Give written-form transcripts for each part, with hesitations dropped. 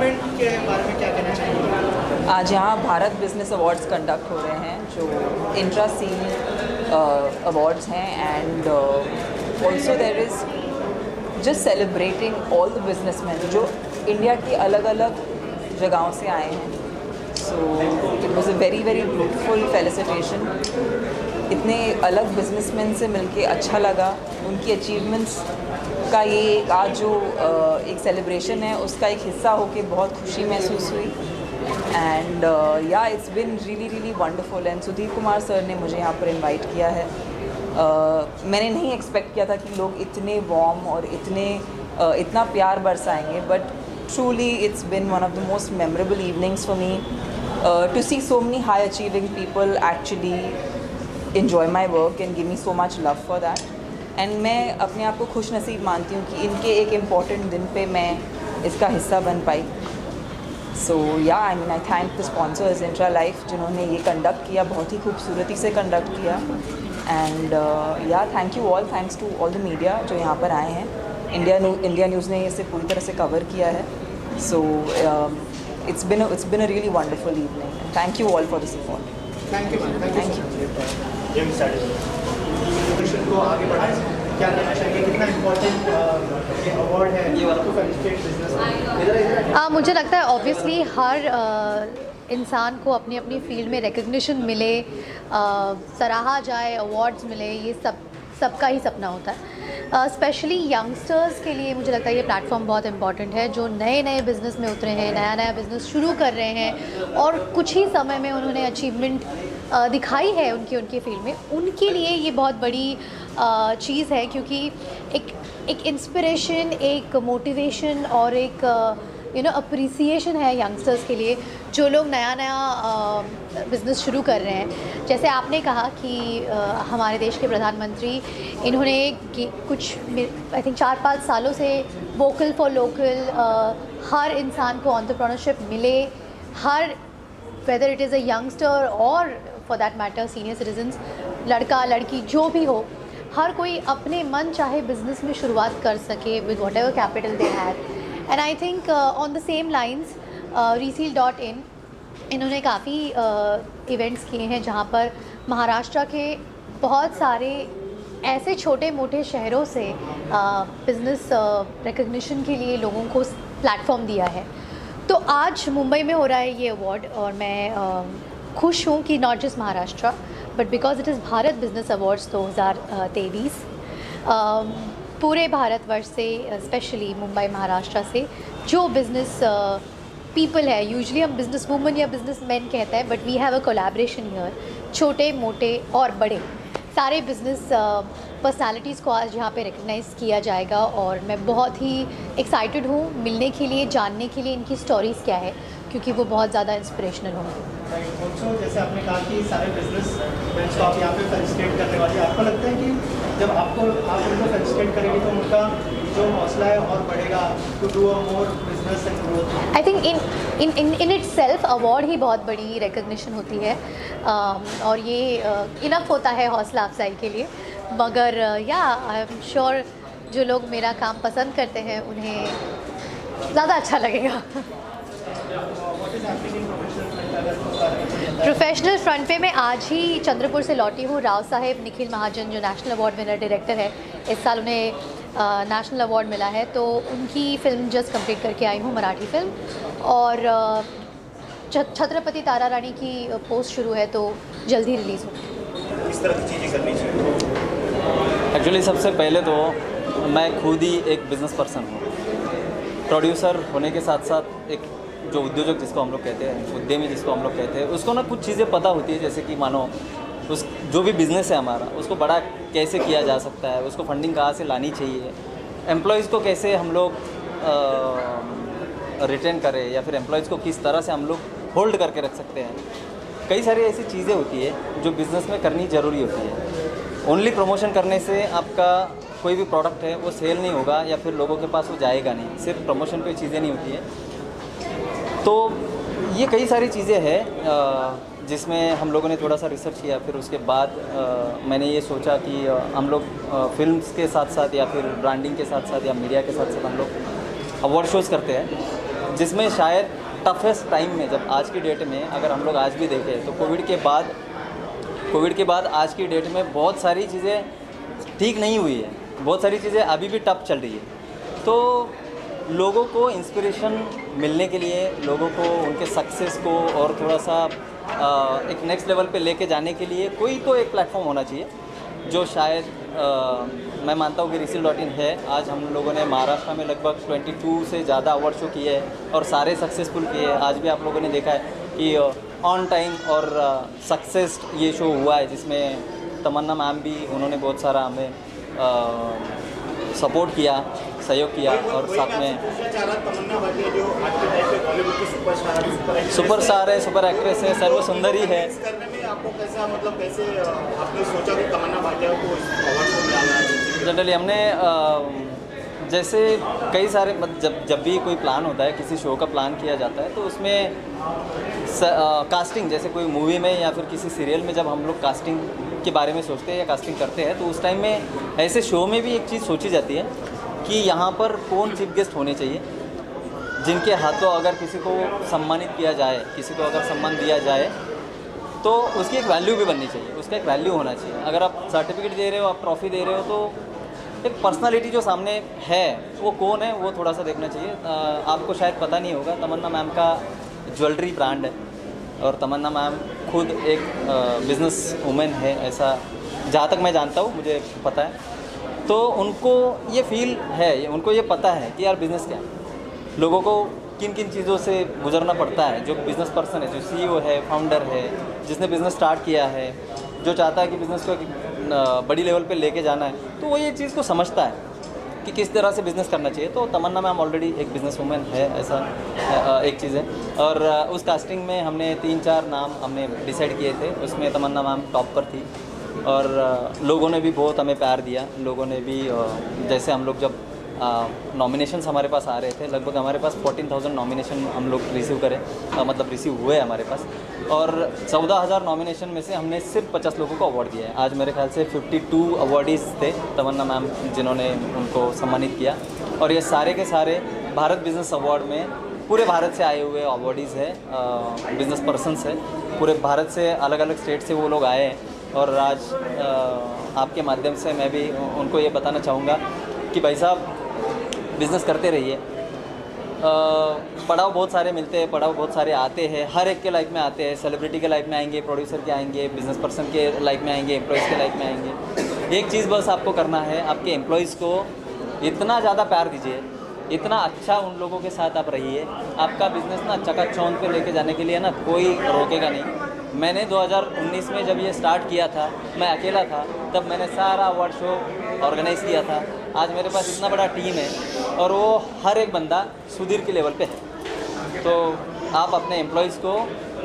Event के बारे में क्या कहना चाहिए? आज यहाँ भारत बिजनेस अवार्ड्स कंडक्ट हो रहे हैं जो इंट्रा सीन अवार्ड्स हैं and also there is just celebrating all the businessman जो इंडिया की अलग अलग जगहों से आए हैं. So it was a very very beautiful felicitation. इतने अलग बिजनेसमैन से मिलके अच्छा लगा. उनकी अचीवमेंट्स का ये आज जो एक सेलिब्रेशन है उसका एक हिस्सा होके बहुत खुशी महसूस हुई. एंड या it's been really really wonderful. And Sudhir Kumar sir ने मुझे यहाँ पर इनवाइट किया है. मैंने नहीं एक्सपेक्ट किया था कि लोग इतने वार्म और इतना प्यार बरसाएंगे. But truly it's been one of the most memorable evenings for me to see so many high achieving people actually enjoy my work and give me so much love for that. And मैं अपने आप को खुश नसीब मानती हूँ कि इनके एक इम्पॉर्टेंट दिन पे मैं इसका हिस्सा बन पाई. सो या I mean I thank the sponsors intra life जिन्होंने ये कंडक्ट किया, बहुत ही खूबसूरती से कंडक्ट किया. And yeah thank you all, thanks to all the media जो यहाँ पर आए हैं. इंडिया न्यूज़ ने इसे पूरी तरह से कवर किया है. सो it's been a really wonderful evening. Thank you all for the support. Thank you ma'am. Thank you. Mission को आगे बढ़ाएं. क्या कहना चाहिए, कितना इम्पोर्टेंट ये अवार्ड है टू फेलिसिटेट बिजनेस? मुझे लगता है ऑब्वियसली हर इंसान को अपनी अपनी फील्ड में रिकग्निशन मिले, सराहा जाए, अवार्ड्स मिले, ये सबका ही सपना होता है. स्पेशली यंगस्टर्स के लिए मुझे लगता है ये प्लेटफॉर्म बहुत इंपॉर्टेंट है जो नए नए बिज़नेस में उतरे हैं, नया बिज़नेस शुरू कर रहे हैं और कुछ ही समय में उन्होंने अचीवमेंट दिखाई है उनकी फील्ड में. उनके लिए ये बहुत बड़ी चीज़ है क्योंकि एक इंस्पिरेशन, एक मोटिवेशन और एक अप्रिसिएशन है यंगस्टर्स के लिए जो लोग नया बिज़नेस शुरू कर रहे हैं. जैसे आपने कहा कि हमारे देश के प्रधानमंत्री इन्होंने कुछ आई थिंक 4-5 सालों से वोकल फॉर लोकल, हर इंसान को एंटरप्रेन्योरशिप मिले, हर whether it is a youngster और for that matter senior citizens, लड़का लड़की जो भी हो, हर कोई अपने मन चाहे बिज़नेस में शुरुआत कर सके with what ever capital they have. And I think on the same lines reseal.in इन्होंने काफ़ी इवेंट्स किए हैं जहाँ पर महाराष्ट्र के बहुत सारे ऐसे छोटे मोटे शहरों से बिज़नेस रिकग्निशन के लिए लोगों को प्लेटफॉर्म दिया है. तो आज मुंबई में हो रहा है ये अवार्ड और मैं खुश हूँ कि not just Maharashtra but because it is Bharat business awards 2023 पूरे भारतवर्ष से, स्पेशली मुंबई महाराष्ट्र से जो बिज़नेस पीपल है, यूजुअली हम बिज़नेस वूमन या बिज़नेस मैन कहते हैं but we have a collaboration here. छोटे मोटे और बड़े सारे बिज़नेस पर्सनालिटीज़ को आज यहाँ पे रिकग्नाइज़ किया जाएगा और मैं बहुत ही एक्साइटेड हूँ मिलने के लिए, जानने के लिए इनकी स्टोरीज़ क्या है क्योंकि वो बहुत ज़्यादा इंस्पिरेशनल होंगी. ऑल्सो जैसे आपने कहा कि सारे बिजनेस मैन को आप यहाँ पे फेलिसिटेट करने वाले, आपको लगता है कि जब आप उनको फेलिसिटेट करेंगे तो उनका जो हौसला है और बढ़ेगा to do a more business and growth? I think in itself award ही बहुत बड़ी रिकग्निशन होती है और ये इनफ होता है हौसला अफजाई के लिए. मगर या आई एम श्योर जो लोग मेरा काम पसंद करते हैं उन्हें ज़्यादा अच्छा लगेगा. प्रोफेशनल फ्रंट पे मैं आज ही चंद्रपुर से लौटी हूँ. राव साहेब निखिल महाजन जो नेशनल अवार्ड विनर डायरेक्टर है, इस साल उन्हें नेशनल अवार्ड मिला है, तो उनकी फ़िल्म जस्ट कंप्लीट करके आई हूँ, मराठी फ़िल्म. और छत्रपति तारा रानी की पोस्ट शुरू है तो जल्दी रिलीज़ होगी. इस तरह की चीज़ें करनी चाहिए. एक्चुअली सबसे पहले तो मैं खुद ही एक बिज़नेस पर्सन हूँ. प्रोड्यूसर होने के साथ साथ एक जो उद्योजक जिसको हम लोग कहते हैं, उद्यमी जिसको हम लोग कहते हैं, उसको ना कुछ चीज़ें पता होती है. जैसे कि मानो उस जो भी बिज़नेस है हमारा उसको बड़ा कैसे किया जा सकता है, उसको फंडिंग कहाँ से लानी चाहिए, एम्प्लॉयज़ को कैसे हम लोग रिटेन करें या फिर एम्प्लॉयज़ को किस तरह से हम लोग होल्ड करके रख सकते हैं. कई सारी ऐसी चीज़ें होती है जो बिज़नेस में करनी ज़रूरी होती है. ओनली प्रमोशन करने से आपका कोई भी प्रोडक्ट है वो सेल नहीं होगा या फिर लोगों के पास वो जाएगा नहीं. सिर्फ प्रमोशन पे चीज़ें नहीं होती है. तो ये कई सारी चीज़ें हैं जिसमें हम लोगों ने थोड़ा सा रिसर्च किया. फिर उसके बाद मैंने ये सोचा कि हम लोग फिल्म्स के साथ साथ या फिर ब्रांडिंग के साथ साथ या मीडिया के साथ साथ हम लोग अवार्ड शोज़ करते हैं जिसमें शायद टफेस्ट टाइम में, जब आज की डेट में अगर हम लोग आज भी देखें तो कोविड के बाद आज की डेट में बहुत सारी चीज़ें ठीक नहीं हुई है, बहुत सारी चीज़ें अभी भी टफ चल रही है। तो लोगों को इंस्पिरेशन मिलने के लिए, लोगों को उनके सक्सेस को और थोड़ा सा एक नेक्स्ट लेवल पे लेके जाने के लिए कोई तो एक प्लेटफॉर्म होना चाहिए, जो शायद मैं मानता हूँ कि Reseal.in है। आज हम लोगों ने महाराष्ट्र में लगभग 22 से ज़्यादा अवार्ड शो किए हैं और सारे सक्सेसफुल किए हैं। आज भी आप लोगों ने देखा है कि ऑन टाइम और सक्सेस ये शो हुआ है, जिसमें तमन्ना मैम भी, उन्होंने बहुत सारा हमें सपोर्ट किया, सहयोग किया। और साथ में तमन्ना भाटिया जो आज के टाइम पे बॉलीवुड की सुपरस्टार है, सुपर एक्ट्रेस है, सर्व सुंदरी है। इस करने में आपको कैसा, मतलब कैसे आपने सोचा कि तमन्ना भाटिया को अवार्ड को मिलाना है? जनरली हमने जैसे कई सारे जब भी कोई प्लान होता है, किसी शो का प्लान किया जाता है, तो उसमें कास्टिंग, जैसे कोई मूवी में या फिर किसी सीरियल में जब हम लोग कास्टिंग के बारे में सोचते हैं या कास्टिंग करते हैं, तो उस टाइम में ऐसे शो में भी एक चीज़ सोची जाती है कि यहाँ पर कौन चीफ गेस्ट होने चाहिए, जिनके हाथों अगर किसी को सम्मानित किया जाए, किसी को अगर सम्मान दिया जाए, तो उसकी एक वैल्यू भी बननी चाहिए, उसका एक वैल्यू होना चाहिए। अगर आप सर्टिफिकेट दे रहे हो, आप ट्रॉफी दे रहे हो, तो एक पर्सनालिटी जो सामने है वो कौन है, वो थोड़ा सा देखना चाहिए। आपको शायद पता नहीं होगा, तमन्ना मैम का ज्वेलरी ब्रांड है और तमन्ना मैम खुद एक बिज़नेस वुमेन है, ऐसा जहाँ तक मैं जानता हूँ, मुझे पता है। तो उनको ये फील है, उनको ये पता है कि यार बिज़नेस क्या है, लोगों को किन किन चीज़ों से गुजरना पड़ता है। जो बिज़नेस पर्सन है, जो CEO है, फाउंडर है, जिसने बिज़नेस स्टार्ट किया है, जो चाहता है कि बिज़नेस को बड़ी लेवल पे लेके जाना है, तो वो ये चीज़ को समझता है कि किस तरह से बिज़नेस करना चाहिए। तो तमन्ना मैम ऑलरेडी एक बिज़नेस वूमेन है, ऐसा एक चीज़ है। और उस कास्टिंग में हमने 3-4 नाम हमने डिसाइड किए थे, उसमें तमन्ना मैम टॉप पर थी। और लोगों ने भी बहुत हमें प्यार दिया, लोगों ने भी जैसे हम लोग जब नॉमिनेशंस हमारे पास आ रहे थे, लगभग हमारे पास 14,000 नॉमिनेशन हम लोग रिसीव करें, मतलब रिसीव हुए हमारे पास। और 14,000 नॉमिनेशन में से हमने सिर्फ 50 लोगों को अवार्ड दिया है। आज मेरे ख्याल से 52 अवार्डीज़ थे तमन्ना मैम जिन्होंने उनको सम्मानित किया। और ये सारे के सारे भारत बिज़नेस अवार्ड में पूरे भारत से आए हुए अवार्डीज़ है, बिज़नेस पर्सनस है, पूरे भारत से, अलग अलग स्टेट से वो लोग आए हैं। और आज आपके माध्यम से मैं भी उनको ये बताना चाहूँगा कि भाई साहब, बिज़नेस करते रहिए। पड़ाव बहुत सारे मिलते हैं, पड़ाव बहुत सारे आते हैं, हर एक के लाइफ में आते हैं। सेलिब्रिटी के लाइफ में आएंगे, प्रोड्यूसर के आएंगे, बिज़नेस पर्सन के लाइफ में आएंगे, एम्प्लॉयज़ के लाइफ में आएंगे। एक चीज़ बस आपको करना है, आपके एम्प्लॉयज़ को इतना ज़्यादा प्यार दीजिए, इतना अच्छा उन लोगों के साथ आप रहिए। आपका बिज़नेस ना चकाचौंध पे लेके जाने के लिए ना कोई रोकेगा नहीं। मैंने 2019 में जब ये स्टार्ट किया था, मैं अकेला था, तब मैंने सारा अवार्ड शो ऑर्गेनाइज़ किया था। आज मेरे पास इतना बड़ा टीम है और वो हर एक बंदा सुधीर के लेवल पे है। तो आप अपने एम्प्लॉयज़ को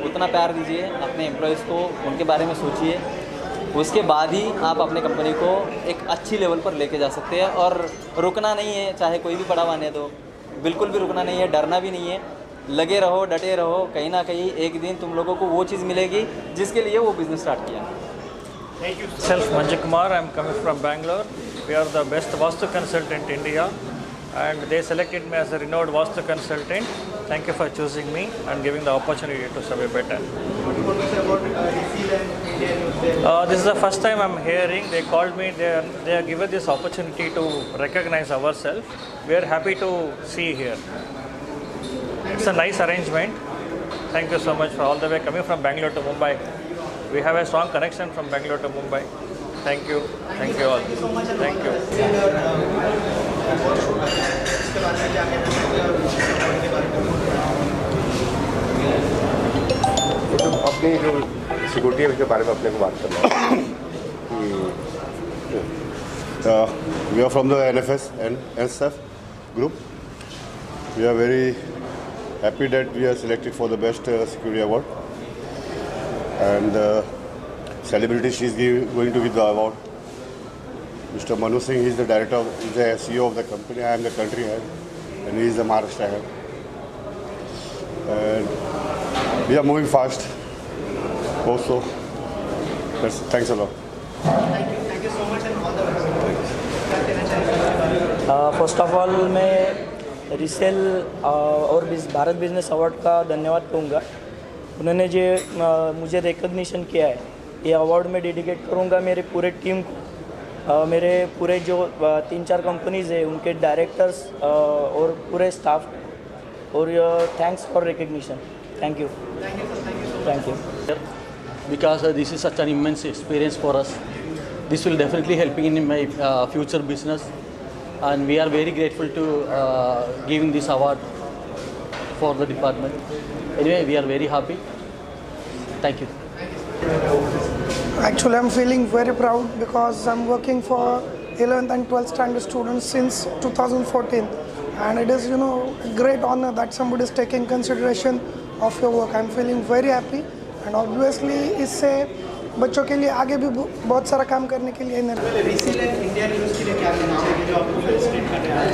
उतना प्यार दीजिए, अपने एम्प्लॉयज़ को उनके बारे में सोचिए, उसके बाद ही आप अपने कंपनी को एक अच्छी लेवल पर लेके जा सकते हैं। और रुकना नहीं है, चाहे कोई भी पड़ाव आने दो, बिल्कुल भी रुकना नहीं है, डरना भी नहीं है। लगे रहो, डटे रहो, कहीं ना कहीं एक दिन तुम लोगों को वो चीज़ मिलेगी जिसके लिए वो बिज़नेस स्टार्ट किया। Thank you. Myself Manju Kumar, I am coming from Bangalore. We are the best Vastu consultant in India and they selected me as a renowned Vastu consultant. Thank you for choosing me and giving the opportunity to serve better. What do you want to say about Reseal and India News? This is the first time I am hearing. They called me, they are given this opportunity to recognize ourselves. We are happy to see here. It's a nice arrangement. Thank you so much for all the way coming from Bangalore to Mumbai. We have a strong connection from Bangalore to Mumbai. Thank you all. Thank you. अपनी जो security के बारे में अपने को बात करना है कि we are from the NFS and NSF group. We are very happy that we are selected for the best security award. And celebrity, she is going to give the award. Mr. Manu Singh, he is the director, he is the CEO of the company. I am the country head, and he is the Maharashtra head. And we are moving fast. Also, thanks a lot. Thank you so much and all the best. First of all मैं resale और Bharat business award का धन्यवाद कहूँगा। उन्होंने जो मुझे recognition किया है, ये अवार्ड मैं डेडिकेट करूँगा मेरे पूरे टीम को, मेरे पूरे जो 3-4 कंपनीज़ है उनके डायरेक्टर्स और पूरे स्टाफ, और thanks for recognition. Thank you. Thank you because this is such an immense experience for us. This will definitely help in my future business, and we are very grateful to giving this award for the department. Anyway, we are very happy. Thank you. Actually, I'm feeling very proud because I'm working for 11th and 12th standard students since 2014, and it is, great honor that somebody is taking consideration of your work. I'm feeling very happy, and obviously इससे बच्चों के लिए आगे भी बहुत सारा काम करने के लिए रीसेल इंडिया न्यूज़ के लिए क्या कहना चाहिए जो आपको फेलिसिटेट कर रहे हैं?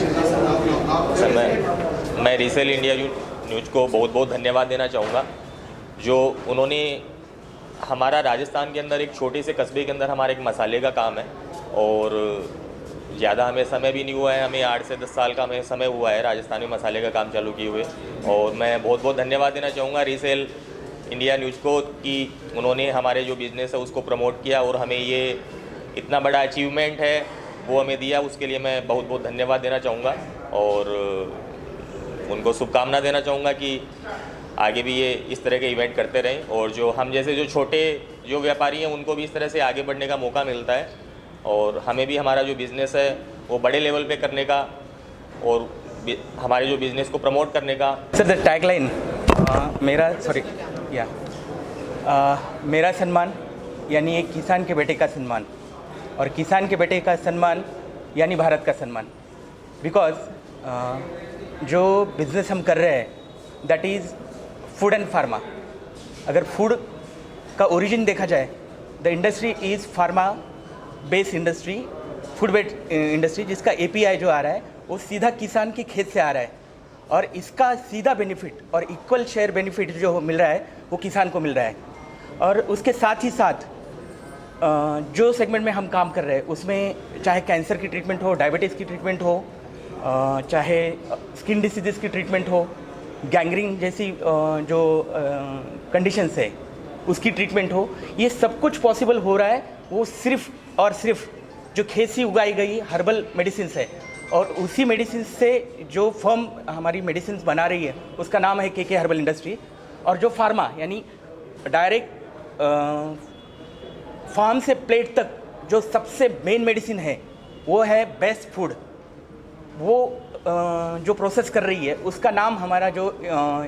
सर, मैं रीसेल इंडिया न्यूज़ को बहुत बहुत धन्यवाद देना चाहूँगा, जो उन्होंने हमारा राजस्थान के अंदर एक छोटे से कस्बे के अंदर हमारा एक मसाले का काम है, और ज़्यादा हमें समय भी नहीं हुआ है, हमें 8 से 10 साल का हमें समय हुआ है राजस्थान में मसाले का काम चालू किए हुए। और मैं बहुत बहुत धन्यवाद देना चाहूँगा रीसेल इंडिया न्यूज़ को कि उन्होंने हमारे जो बिज़नेस है उसको प्रमोट किया और हमें ये इतना बड़ा अचीवमेंट है वो हमें दिया, उसके लिए मैं बहुत बहुत धन्यवाद देना चाहूँगा और उनको शुभकामना देना चाहूँगा कि आगे भी ये इस तरह के इवेंट करते रहें, और जो हम जैसे जो छोटे जो व्यापारी हैं उनको भी इस तरह से आगे बढ़ने का मौका मिलता है, और हमें भी हमारा जो बिज़नेस है वो बड़े लेवल पे करने का और हमारे जो बिज़नेस को प्रमोट करने का। सर, द टैगलाइन मेरा सम्मान यानी एक किसान के बेटे का सम्मान, और किसान के बेटे का सम्मान यानी भारत का सम्मान। बिकॉज जो बिज़नेस हम कर रहे हैं that is food and pharma. अगर फूड का ओरिजिन देखा जाए, the industry is pharma based industry, food based industry, जिसका API जो आ रहा है वो सीधा किसान की खेत से आ रहा है, और इसका सीधा बेनिफिट और इक्वल शेयर बेनिफिट जो मिल रहा है वो किसान को मिल रहा है। और उसके साथ ही साथ जो सेगमेंट में हम काम कर रहे हैं उसमें चाहे कैंसर की ट्रीटमेंट हो, डायबिटीज़ की ट्रीटमेंट हो, चाहे स्किन डिसीज़ की ट्रीटमेंट हो, गैंग्रीन जैसी जो कंडीशंस है उसकी ट्रीटमेंट हो, ये सब कुछ पॉसिबल हो रहा है वो सिर्फ और सिर्फ जो खेत से उगाई गई हर्बल मेडिसिन है। और उसी मेडिसिन से जो फर्म हमारी मेडिसिन बना रही है उसका नाम है KK हर्बल इंडस्ट्री। और जो फार्मा यानी डायरेक्ट फार्म से प्लेट तक जो सबसे मेन मेडिसिन है वो है बेस्ट फूड, वो जो प्रोसेस कर रही है उसका नाम हमारा जो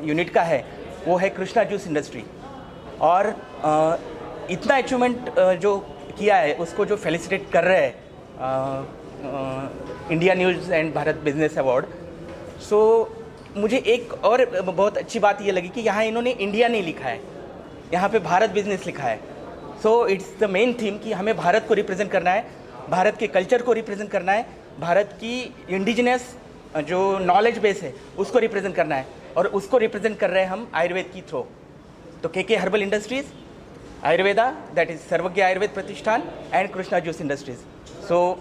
यूनिट का है वो है कृष्णा जूस इंडस्ट्री। और इतना अचीवमेंट जो किया है उसको जो फेलिसिटेट कर रहे हैं India News and Bharat business award. So मुझे एक और बहुत अच्छी बात ये लगी कि यहाँ इन्होंने इंडिया नहीं लिखा है, यहाँ पे भारत बिजनेस लिखा है। So it's the main theme कि हमें भारत को रिप्रेजेंट करना है, भारत के कल्चर को रिप्रेजेंट करना है, भारत की इंडिजिनस जो नॉलेज बेस है उसको रिप्रेजेंट करना है, और उसको रिप्रेजेंट कर रहे हैं हम आयुर्वेद की थ्रू। तो KK herbal industries, Ayurveda that is Sarvagya Ayurved Pratishthan and Krishna juice industries. So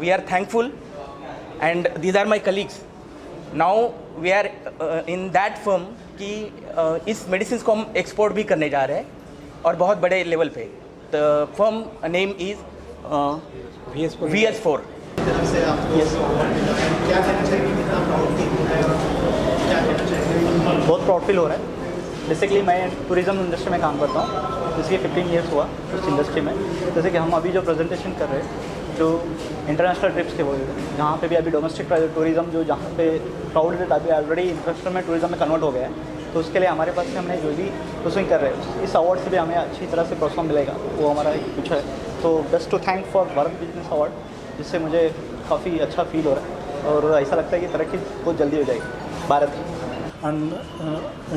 we are thankful and these are my colleagues. Now we are in that firm कि इस मेडिसिन को हम एक्सपोर्ट भी करने जा रहे हैं और बहुत बड़े लेवल पे। The firm name is VS4। बहुत प्राउड फील हो रहा है। बेसिकली मैं टूरिज़्म इंडस्ट्री में काम करता हूँ, जिसके 15 ईयर्स हुआ उस इंडस्ट्री में। जैसे कि हम अभी जो प्रेजेंटेशन कर रहे हैं जो इंटरनेशनल ट्रिप्स के वो, जहाँ पे भी अभी डोमेस्टिक टूरिज़्म जो जहाँ पे क्राउड रहता है ऑलरेडी इंटरनेशनल में टूरिज़्म में कन्वर्ट हो गया है, तो उसके लिए हमारे पास से हमने जो भी प्रोसेसिंग कर रहे हैं इस अवार्ड से भी हमें अच्छी तरह से प्रोत्साहन मिलेगा, वो हमारा एक कुछ है। तो best to thank for Bharat business award, जिससे मुझे काफ़ी अच्छा फील हो रहा है और ऐसा लगता है कि तरक्की बहुत जल्दी हो जाएगी भारत की। And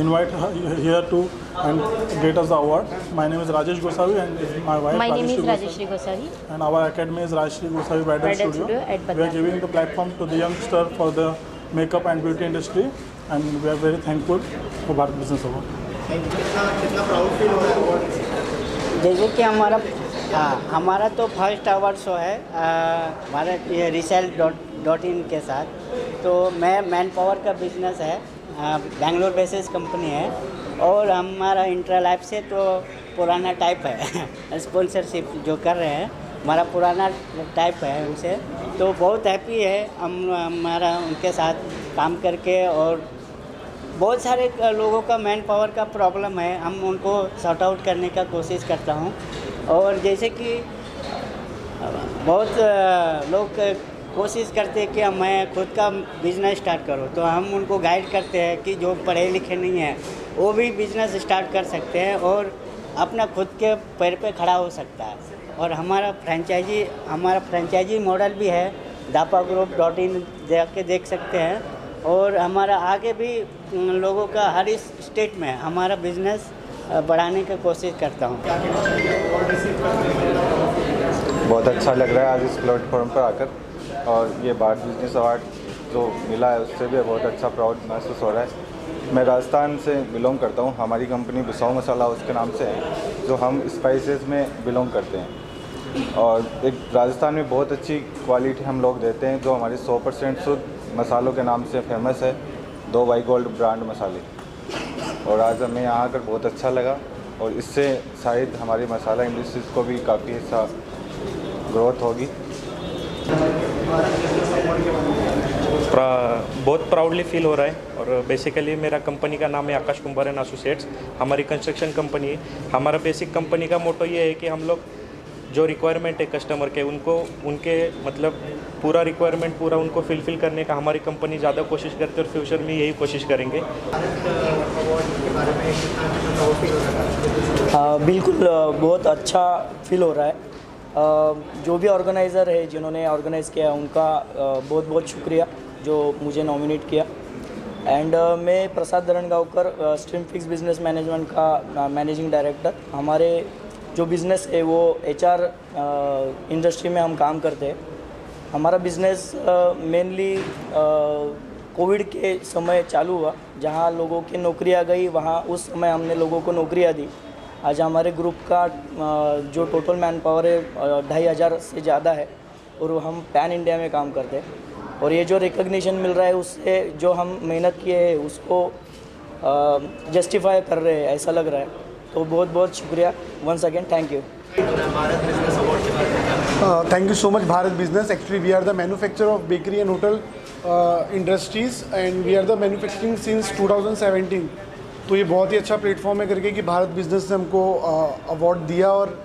invite her here to and get us the award. My name is Rajesh Gosavi and my wife. My name is Rajeshri Gosavi. And our academy is Rajeshri Gosavi Bridal Studio. We are giving the platform to the youngster for the makeup and beauty industry, and we are very thankful for Bharat Business Award. कितना proud feel हो रहा है award? जैसे कि हमारा तो first award show है Bharat Upwork.in के साथ। तो मैं मैन पावर का बिजनेस है, बेंगलोर बेसिस कंपनी है और हमारा इंट्रा लाइफ से तो पुराना टाइप है स्पॉन्सरशिप जो कर रहे हैं हमारा पुराना टाइप है उनसे, तो बहुत हैप्पी है हमारा उनके साथ काम करके। और बहुत सारे लोगों का मैन पावर का प्रॉब्लम है, हम उनको सॉर्ट आउट करने का कोशिश करता हूँ। और जैसे कि बहुत लोग कोशिश करते हैं कि मैं खुद का बिज़नेस स्टार्ट करूँ, तो हम उनको गाइड करते हैं कि जो पढ़े लिखे नहीं हैं वो भी बिज़नेस स्टार्ट कर सकते हैं और अपना खुद के पैर पे खड़ा हो सकता है। और हमारा फ्रेंचाइजी मॉडल भी है, dapagroup.in जाके देख सकते हैं। और हमारा आगे भी लोगों का हर इस स्टेट में हमारा बिज़नेस बढ़ाने की कोशिश करता हूँ। बहुत अच्छा लग रहा है आज इस प्लेटफॉर्म पर आकर, और ये भारत बिजनेस अवार्ड जो मिला है उससे भी बहुत अच्छा प्राउड महसूस हो रहा है। मैं राजस्थान से बिलोंग करता हूँ, हमारी कंपनी बिसाऊ मसाला उसके नाम से है, जो हम स्पाइसेस में बिलोंग करते हैं। और एक राजस्थान में बहुत अच्छी क्वालिटी हम लोग देते हैं, जो हमारे 100% शुद्ध मसालों के नाम से फेमस है, 2 वाई गोल्ड ब्रांड मसाले। और आज हमें यहाँ आकर बहुत अच्छा लगा, और इससे शायद हमारी मसाला इंडस्ट्रीज़ को भी काफ़ी अच्छा ग्रोथ होगी। बहुत प्राउडली फील हो रहा है। और बेसिकली मेरा कंपनी का नाम है आकाश कुंभार एंड एसोसिएट्स, हमारी कंस्ट्रक्शन कंपनी है। हमारा बेसिक कंपनी का मोटो ये है कि हम लोग जो रिक्वायरमेंट है कस्टमर के, उनको उनके मतलब पूरा रिक्वायरमेंट पूरा उनको फिलफिल करने का हमारी कंपनी ज़्यादा कोशिश करती है, और फ्यूचर में यही कोशिश करेंगे। बिल्कुल बहुत अच्छा फील हो रहा है। जो भी ऑर्गेनाइज़र है जिन्होंने ऑर्गेनाइज़ किया उनका बहुत बहुत शुक्रिया जो मुझे नॉमिनेट किया। एंड मैं प्रसाद धरणगांवकर, स्ट्रीम फिक्स बिजनेस मैनेजमेंट का मैनेजिंग डायरेक्टर। हमारे जो बिज़नेस है वो HR इंडस्ट्री में हम काम करते हैं। हमारा बिज़नेस मेनली कोविड के समय चालू हुआ, जहाँ लोगों की नौकरियाँ गई, वहाँ उस समय हमने लोगों को नौकरियाँ दी। आज हमारे ग्रुप का जो टोटल मैन पावर है 2500 से ज़्यादा है, और हम पैन इंडिया में काम करते हैं। और ये जो रिकग्निशन मिल रहा है उससे जो हम मेहनत किए हैं उसको जस्टिफाई कर रहे हैं, ऐसा लग रहा है। तो बहुत बहुत शुक्रिया once again, thank you. Thank you so much, Bharat Business. Actually, we are the manufacturer of bakery and hotel industries, and we are the manufacturing since 2017. तो ये बहुत ही अच्छा प्लेटफॉर्म है करके कि भारत बिजनेस ने हमको अवार्ड दिया, और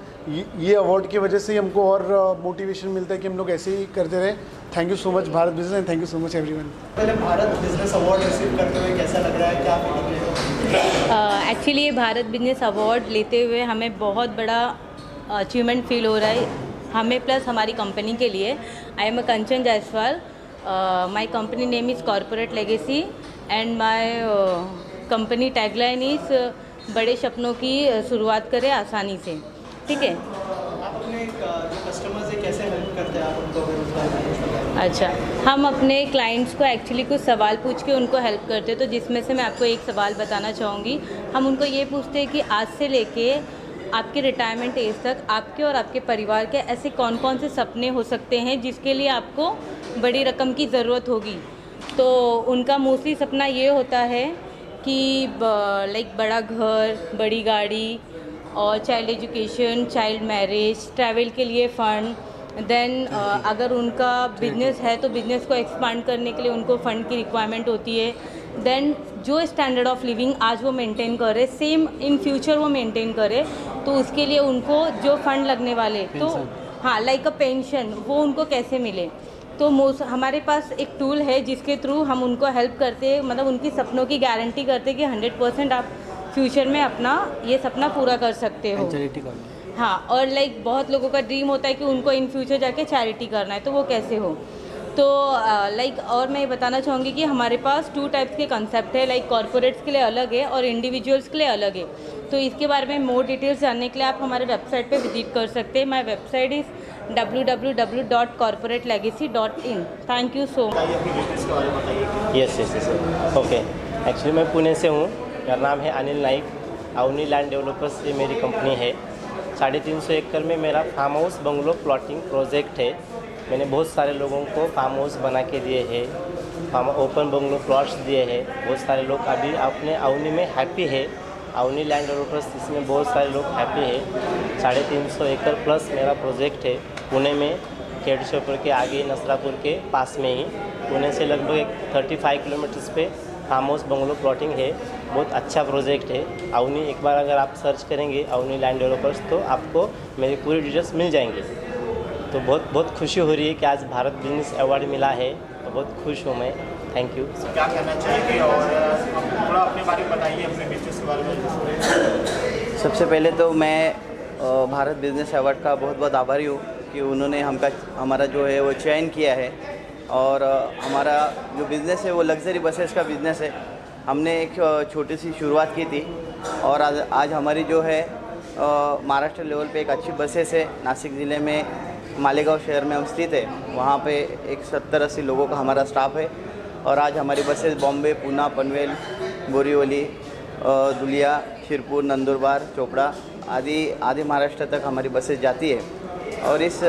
ये अवार्ड की वजह से ही हमको और मोटिवेशन मिलता है कि हम लोग ऐसे ही करते रहे। Thank you so much Bharat business, and thank you so much everyone. पहले भारत बिजनेस अवार्ड रिसीव करते हुए कैसा लग रहा है, क्या फीलिंग है? एक्चुअली ये भारत बिजनेस अवार्ड लेते हुए हमें बहुत बड़ा अचीवमेंट फील हो रहा है, हमें प्लस हमारी कंपनी के लिए। I am a Kanchan Jaiswal, my company name is corporate legacy, and my company tagline is बड़े सपनों की शुरुआत करें आसानी से। ठीक है, आप अपने जो कस्टमर्स है कैसे हेल्प करते हैं आप उनको? अच्छा, हम अपने क्लाइंट्स को एक्चुअली कुछ सवाल पूछ के उनको हेल्प करते हैं। तो जिसमें से मैं आपको एक सवाल बताना चाहूँगी। हम उनको ये पूछते हैं कि आज से लेके आपके रिटायरमेंट एज तक आपके और आपके परिवार के ऐसे कौन कौन से सपने हो सकते हैं जिसके लिए आपको बड़ी रकम की ज़रूरत होगी। तो उनका मोस्टली सपना ये होता है कि लाइक बड़ा घर, बड़ी गाड़ी, और child education, child marriage, travel के लिए फ़ंड। देन अगर उनका बिजनेस है तो बिज़नेस को एक्सपांड करने के लिए उनको फ़ंड की रिक्वायरमेंट होती है। देन जो स्टैंडर्ड ऑफ लिविंग आज वो मेंटेन करे, सेम इन फ्यूचर वो मेंटेन करे, तो उसके लिए उनको जो फ़ंड लगने वाले, तो हाँ लाइक अ पेंशन, वो उनको कैसे मिले। तो हमारे पास एक टूल है जिसके थ्रू हम उनको हेल्प करते हैं, मतलब उनकी सपनों की गारंटी करते हैं कि 100% आप फ्यूचर में अपना ये सपना पूरा कर सकते हो। हाँ, और लाइक बहुत लोगों का ड्रीम होता है कि उनको इन फ्यूचर जाके चैरिटी करना है, तो वो कैसे हो। तो लाइक और मैं ये बताना चाहूँगी कि हमारे पास 2 टाइप्स के कंसेप्ट है, लाइक कॉर्पोरेट्स के लिए अलग है और इंडिविजुअल्स के लिए अलग है। तो इसके बारे में मोर डिटेल्स जानने के लिए आप हमारे वेबसाइट पे विजिट कर सकते हैं। My website is www.corporatelegacy.in। Thank you so much. Yes okay, actually मैं पुणे से हूँ, मेरा नाम है अनिल नाइक। अवनी लैंड डेवलपर्स ये मेरी कंपनी है। 350 एकड़ में मेरा farm house bungalow plotting project है। मैंने बहुत सारे लोगों को फार्म हाउस बना के दिए हैं, ओपन बंगलो प्लॉट्स दिए हैं। बहुत सारे लोग अभी अपने अवनी में हैप्पी है। अवनी लैंड डेवलपर्स इसमें बहुत सारे लोग हैप्पी है। 350 एकड़ प्लस मेरा प्रोजेक्ट है पुणे में, केडशोपुर के आगे नसरापुर के पास में ही। पुणे से लगभग 35 किलोमीटर्स पे फार्म हाउस बंगलो प्लॉटिंग है। बहुत अच्छा प्रोजेक्ट है अवनी। एक बार अगर आप सर्च करेंगे अवनी लैंड डेवलपर्स तो आपको मेरी पूरी डिटेल्स मिल जाएंगे। तो बहुत खुशी हो रही है कि आज भारत बिजनेस अवार्ड मिला है, तो बहुत खुश हूँ मैं। Thank you. क्या कहना चाहेंगे और थोड़ा अपने बारे में बताइए, अपने बिजनेस के बारे में। सबसे पहले तो मैं भारत बिजनेस अवार्ड का बहुत बहुत आभारी हूँ कि उन्होंने हमारा जो है वो चयन किया है। और हमारा जो बिज़नेस है वो लग्जरी बसेस का बिज़नेस है। हमने एक छोटी सी शुरुआत की थी और आज हमारी जो है महाराष्ट्र लेवल पे एक अच्छी बसेस है। नासिक ज़िले में मालेगांव शहर में हम स्थित है, वहाँ पे एक 70-80 लोगों का हमारा स्टाफ है। और आज हमारी बसेस बॉम्बे, पूना, पनवेल, बोरीवली, दुलिया, शिरपुर, नंदुरबार, चोपड़ा आदि महाराष्ट्र तक हमारी बसेस जाती है। और इस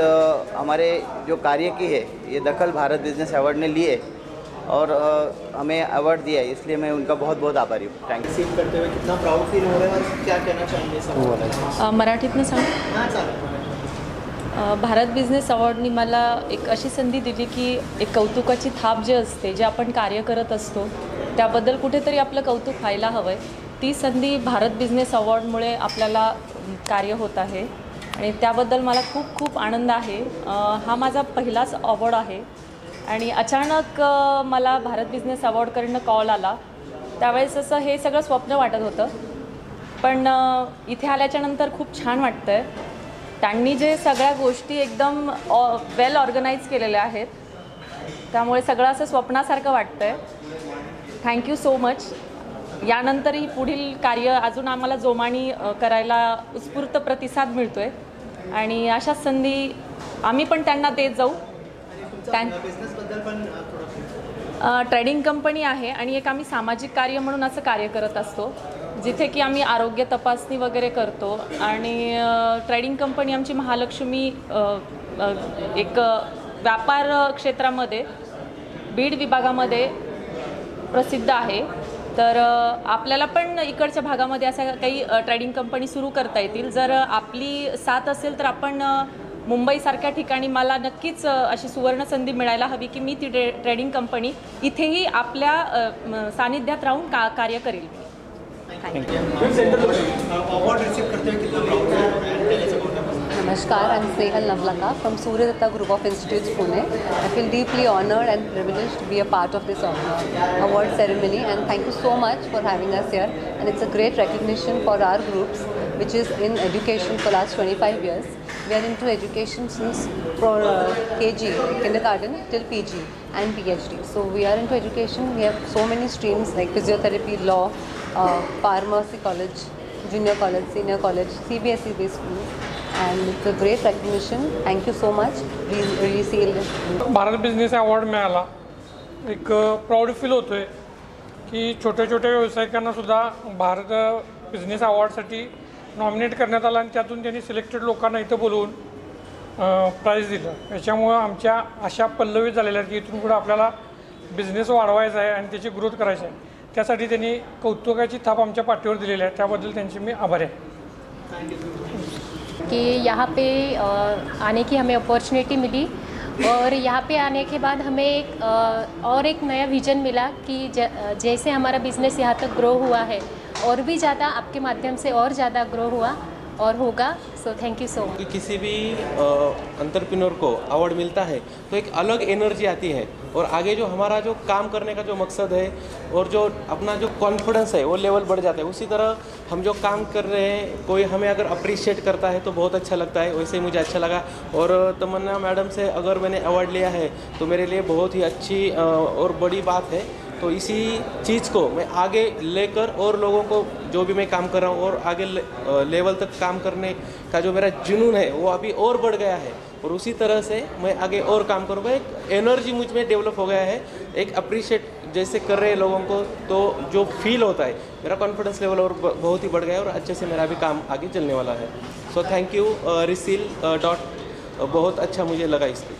हमारे जो कार्य की है ये दखल भारत बिजनेस अवार्ड ने लिए और हमें अवार्ड दिया है, इसलिए मैं उनका बहुत बहुत आभारी हूँ। Thank you. रिसीव करते हुए कितना प्राउड फील हो रहा है और क्या कहना चाहेंगे सब? मराठीतनं सांग. हां चालेल. भारत बिझनेस अवॉर्डनी मला एक अशी संधी दिली की एक कौतुकाची थाप जे असते, जे आपण कार्य करत असतो त्याबद्दल कुठेतरी आपलं कौतुक व्हायला हवं आहे. ती संधी भारत बिझनेस अवॉर्डमुळे आपल्याला कार्य होत आहे आणि त्याबद्दल मला खूप खूप आनंद आहे. हा माझा पहिलाच अवॉर्ड आहे आणि अचानक मला भारत बिझनेस अवॉर्डकडनं कॉल आला. त्यावेळेस असं हे सगळं स्वप्न वाटत होतं, पण इथे आल्याच्यानंतर खूप छान वाटतं आहे. त्यांनी जे सगळ्या गोष्टी एकदम वेल ऑर्गनाईज केलेल्या आहेत, त्यामुळे सगळं असं स्वप्नासारखं वाटतं आहे. Thank you so much. यानंतरही पुढील कार्य अजून आम्हाला जोमाने करायला उत्स्फूर्त प्रतिसाद मिळतो आहे आणि अशाच संधी आम्ही पण त्यांना देत जाऊ. बिझनेसबद्दल पण थोडं ट्रेडिंग कंपनी आहे आणि एक आम्ही सामाजिक कार्य म्हणून असं कार्य करत असतो, जिथे की आम्ही आरोग्य तपासणी वगैरे करतो. आणि ट्रेडिंग कंपनी आमची महालक्ष्मी एक व्यापार क्षेत्रामध्ये बीड विभागामध्ये प्रसिद्ध आहे. तर आपल्याला पण इकडच्या भागामध्ये अशा काही ट्रेडिंग कंपनी सुरू करता येतील. जर आपली साथ असेल तर आपण मुंबईसारख्या ठिकाणी मला नक्कीच अशी सुवर्ण संधी मिळायला हवी की मी ती ट्रेडिंग कंपनी इथेही आपल्या सानिध्यात राहून कार्य करेल. अवॉर्ड रिसीव करते हुए कितना प्राउड है? Namaskar, I'm Snehal Navlaka from Suryadatta Group of Institutes, Pune. I feel deeply honored and privileged to be a part of this award ceremony, and thank you so much for having us here. And it's a great recognition for our groups, which is in education for last 25 years. We are into education since KG, kindergarten till PG and PhD. So we are into education. We have so many streams like physiotherapy, law, pharmacy college, junior college, senior college, CBSE based schools. And it's a great recognition. Thank you so much. We really feel Bharat business award मिळाला. एक proud feel होतो आहे की छोट्या छोट्या व्यावसायिकांना सुद्धा Bharat business अवॉर्डसाठी nominate करण्यात आलं आणि त्यातून त्यांनी सिलेक्टेड लोकांना इथं बोलवून प्राईज दिलं. याच्यामुळं आमच्या आशा पल्लवी झालेल्या आहेत की इथून पुढे आपल्याला बिझनेस वाढवायचा आहे आणि त्याची ग्रोथ करायची आहे. त्यासाठी त्यांनी कौतुकाची थाप आमच्या पाठीवर दिलेली आहे. त्याबद्दल त्यांची मी आभारी आहे. कि यहाँ पे आने की हमें अपॉर्चुनिटी मिली और यहाँ पे आने के बाद हमें एक नया विज़न मिला कि जैसे हमारा बिज़नेस यहाँ तक ग्रो हुआ है और भी ज़्यादा आपके माध्यम से और ज़्यादा ग्रो हुआ और होगा. So thank you so much. किसी भी एंटरप्रेन्योर को अवार्ड मिलता है तो एक अलग एनर्जी आती है और आगे जो हमारा जो काम करने का जो मकसद है और जो अपना जो कॉन्फिडेंस है वो लेवल बढ़ जाता है. उसी तरह हम जो काम कर रहे हैं कोई हमें अगर अप्रिशिएट करता है तो बहुत अच्छा लगता है. वैसे ही मुझे अच्छा लगा और तमन्ना मैडम से अगर मैंने अवार्ड लिया है तो मेरे लिए बहुत ही अच्छी और बड़ी बात है. तो इसी चीज़ को मैं आगे लेकर और लोगों को जो भी मैं काम कर रहा हूँ और आगे लेवल तक काम करने का जो मेरा जुनून है वो अभी और बढ़ गया है. और उसी तरह से मैं आगे और काम करूँगा। एक एनर्जी मुझ में डेवलप हो गया है, एक अप्रिशिएट जैसे कर रहे हैं लोगों को, तो जो फील होता है मेरा कॉन्फिडेंस लेवल और बहुत ही बढ़ गया है और अच्छे से मेरा भी काम आगे चलने वाला है। सो थैंक यू रिसील बहुत अच्छा मुझे लगा इससे।